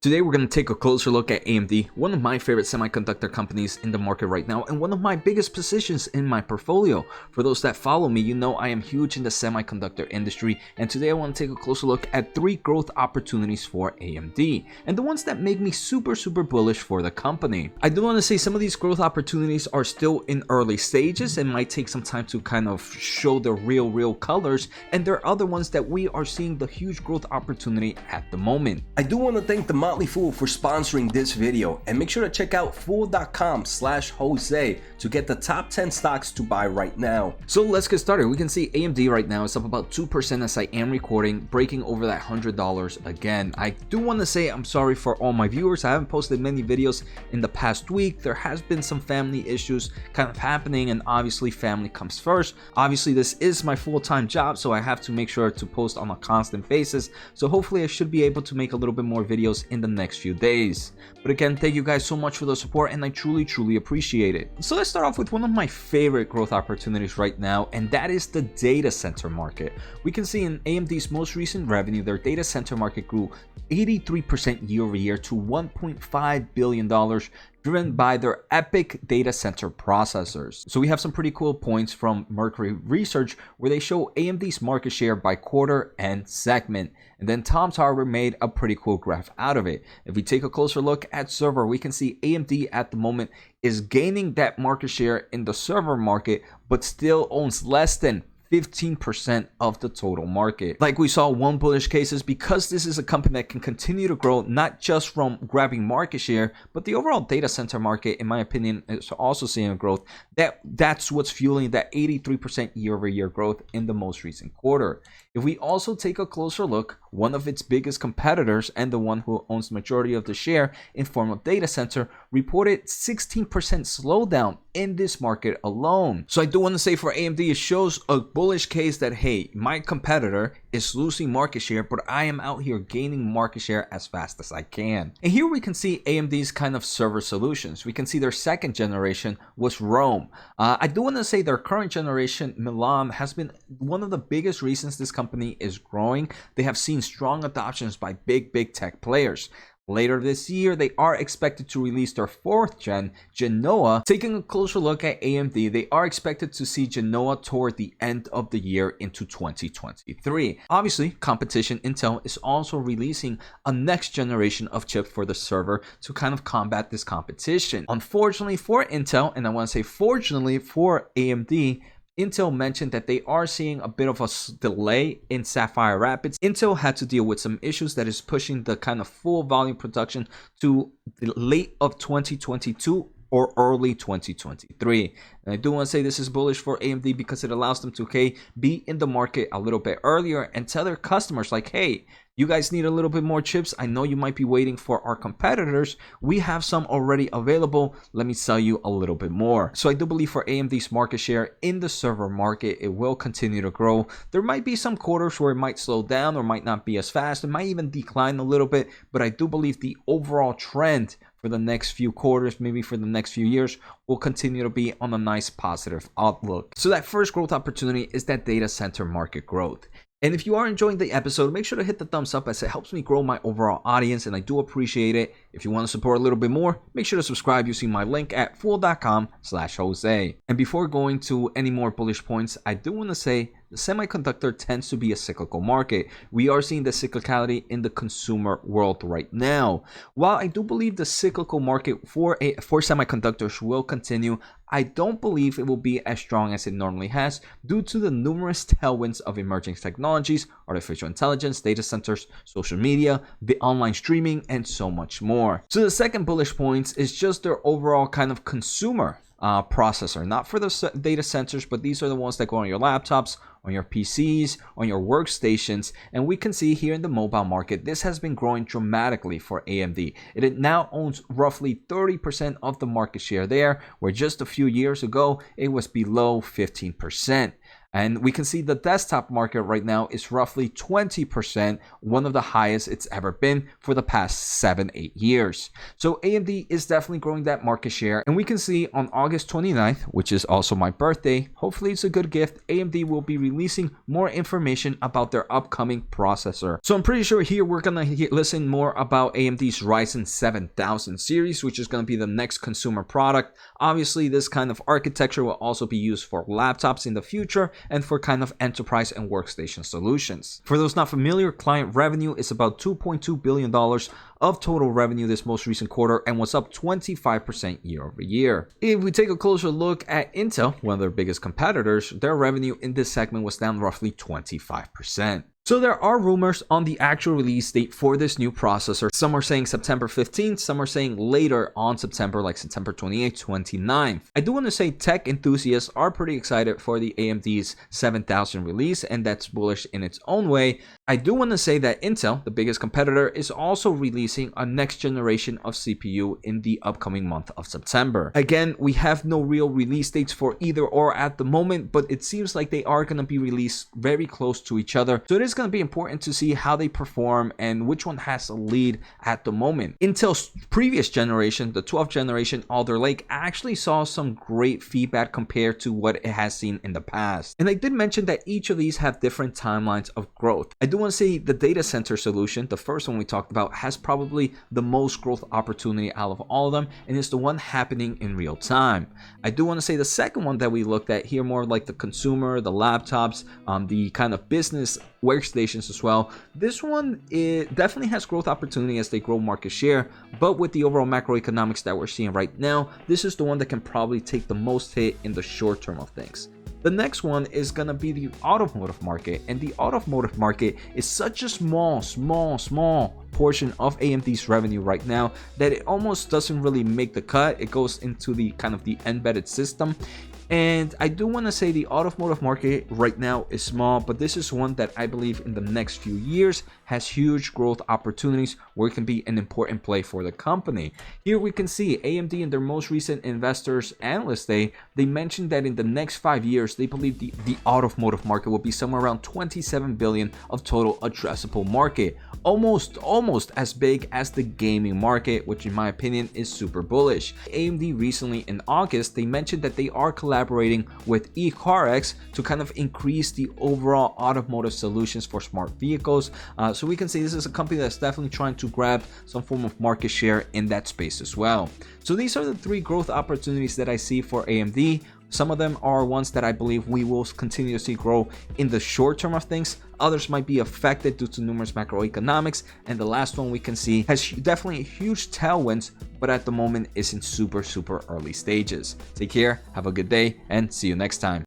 Today we're going to take a closer look at AMD, one of my favorite semiconductor companies in the market right now and one of my biggest positions in my portfolio. For those that follow me, you know I am huge in the semiconductor industry, and today I want to take a closer look at 3 growth opportunities for AMD and the ones that make me super bullish for the company. I do want to say some of these growth opportunities are still in early stages and might take some time to kind of show the real colors, and there are other ones that we are seeing the huge growth opportunity at the moment. I do want to thank the Fool for sponsoring this video, and make sure to check out fool.com/Jose to get the top 10 stocks to buy right now. So let's get started. We can see AMD right now is up about 2% as I am recording, breaking over that $100 again. I do want to say I'm sorry for all my viewers. I haven't posted many videos in the past week. There has been some family issues kind of happening, and obviously family comes first. Obviously this is my full-time job, so I have to make sure to post on a constant basis. So hopefully I should be able to make a little bit more videos in the next few days. But again, thank you guys so much for the support, and I truly appreciate it. So let's start off with one of my favorite growth opportunities right now, and that is the data center market. We can see in AMD's most recent revenue, their data center market grew 83% year over year to $1.5 billion, driven by their epic data center processors. So we have some pretty cool points from Mercury Research where they show AMD's market share by quarter and segment. And then Tom's Hardware made a pretty cool graph out of it. If we take a closer look at server, we can see AMD at the moment is gaining that market share in the server market, but still owns less than 15% of the total market. Like we saw, one bullish case is because this is a company that can continue to grow, not just from grabbing market share, but the overall data center market, in my opinion, is also seeing a growth. That's what's fueling that 83% year-over-year growth in the most recent quarter. If we also take a closer look, one of its biggest competitors and the one who owns the majority of the share in form of data center reported 16% slowdown in this market alone. So I do want to say for AMD, it shows a bullish case that, hey, my competitor is losing market share, but I am out here gaining market share as fast as I can. And here we can see AMD's kind of server solutions. We can see their second generation was Rome. I do want to say their current generation, Milan, has been one of the biggest reasons this company is growing. They have seen strong adoptions by big tech players. Later this year, they are expected to release their 4th gen, Genoa. Taking a closer look at AMD, they are expected to see Genoa toward the end of the year into 2023. Obviously, competition Intel is also releasing a next generation of chip for the server to kind of combat this competition. Unfortunately for Intel, and I want to say fortunately for AMD, Intel mentioned that they are seeing a bit of a delay in Sapphire Rapids. Intel had to deal with some issues that is pushing the kind of full volume production to the late of 2022 or early 2023. And I do want to say this is bullish for AMD because it allows them to be in the market a little bit earlier and tell their customers like, hey, you guys need a little bit more chips. I know you might be waiting for our competitors. We have some already available. Let me sell you a little bit more. So I do believe for AMD's market share in the server market, it will continue to grow. There might be some quarters where it might slow down or might not be as fast. It might even decline a little bit, but I do believe the overall trend for the next few quarters, maybe for the next few years, will continue to be on a nice positive outlook. So that first growth opportunity is that data center market growth. And if you are enjoying the episode, make sure to hit the thumbs up as it helps me grow my overall audience, and I do appreciate it. If you want to support a little bit more, make sure to subscribe using my link at fool.com/Jose. And before going to any more bullish points, I do want to say the semiconductor tends to be a cyclical market. We are seeing the cyclicality in the consumer world right now. While I do believe the cyclical market for semiconductors will continue, I don't believe it will be as strong as it normally has due to the numerous tailwinds of emerging technologies, artificial intelligence, data centers, social media, the online streaming, and so much more. So the second bullish point is just their overall kind of consumer processor, not for the data centers, but these are the ones that go on your laptops, on your PCs, on your workstations. And we can see here in the mobile market, this has been growing dramatically for AMD. It now owns roughly 30% of the market share there, where just a few years ago, it was below 15%. And we can see the desktop market right now is roughly 20%, one of the highest it's ever been for the past 7-8 years. So AMD is definitely growing that market share. And we can see on August 29th, which is also my birthday, hopefully it's a good gift, AMD will be releasing more information about their upcoming processor. So I'm pretty sure here we're gonna listen more about AMD's Ryzen 7000 series, which is gonna be the next consumer product. Obviously, this kind of architecture will also be used for laptops in the future and for kind of enterprise and workstation solutions. For those not familiar, client revenue is about $2.2 billion of total revenue this most recent quarter and was up 25% year over year. If we take a closer look at Intel, one of their biggest competitors, their revenue in this segment was down roughly 25%. So there are rumors on the actual release date for this new processor. Some are saying September 15th, some are saying later on September, like September 28th, 29th. I do want to say tech enthusiasts are pretty excited for the AMD's 7000 release, and that's bullish in its own way. I do want to say that Intel, the biggest competitor, is also releasing a next generation of CPU in the upcoming month of September. Again, we have no real release dates for either or at the moment, but it seems like they are going to be released very close to each other. So it is going to be important to see how they perform and which one has a lead at the moment. Intel's previous generation, the 12th generation Alder Lake, actually saw some great feedback compared to what it has seen in the past. And I did mention that each of these have different timelines of growth. I do want to say the data center solution, the first one we talked about, has probably the most growth opportunity out of all of them, and it's the one happening in real time. I do want to say the second one that we looked at here, more like the consumer, the laptops, the kind of business workstations as well. This one, it definitely has growth opportunity as they grow market share, but with the overall macroeconomics that we're seeing right now, this is the one that can probably take the most hit in the short term of things. The next one is going to be the automotive market, and the automotive market is such a small portion of AMD's revenue right now that it almost doesn't really make the cut. It goes into the kind of the embedded system. And I do want to say the automotive market right now is small, but this is one that I believe in the next few years has huge growth opportunities where it can be an important play for the company. Here we can see AMD in their most recent investors analyst day, they mentioned that in the next 5 years, they believe the automotive market will be somewhere around 27 billion of total addressable market. Almost as big as the gaming market, which in my opinion is super bullish. AMD recently in August, they mentioned that they are collaborating with eCarX to kind of increase the overall automotive solutions for smart vehicles. So we can see this is a company that's definitely trying to grab some form of market share in that space as well. So these are the three growth opportunities that I see for AMD. Some of them are ones that I believe we will continue to see grow in the short term of things. Others might be affected due to numerous macroeconomics. And the last one we can see has definitely huge tailwinds, but at the moment is in super early stages. Take care, have a good day, and see you next time.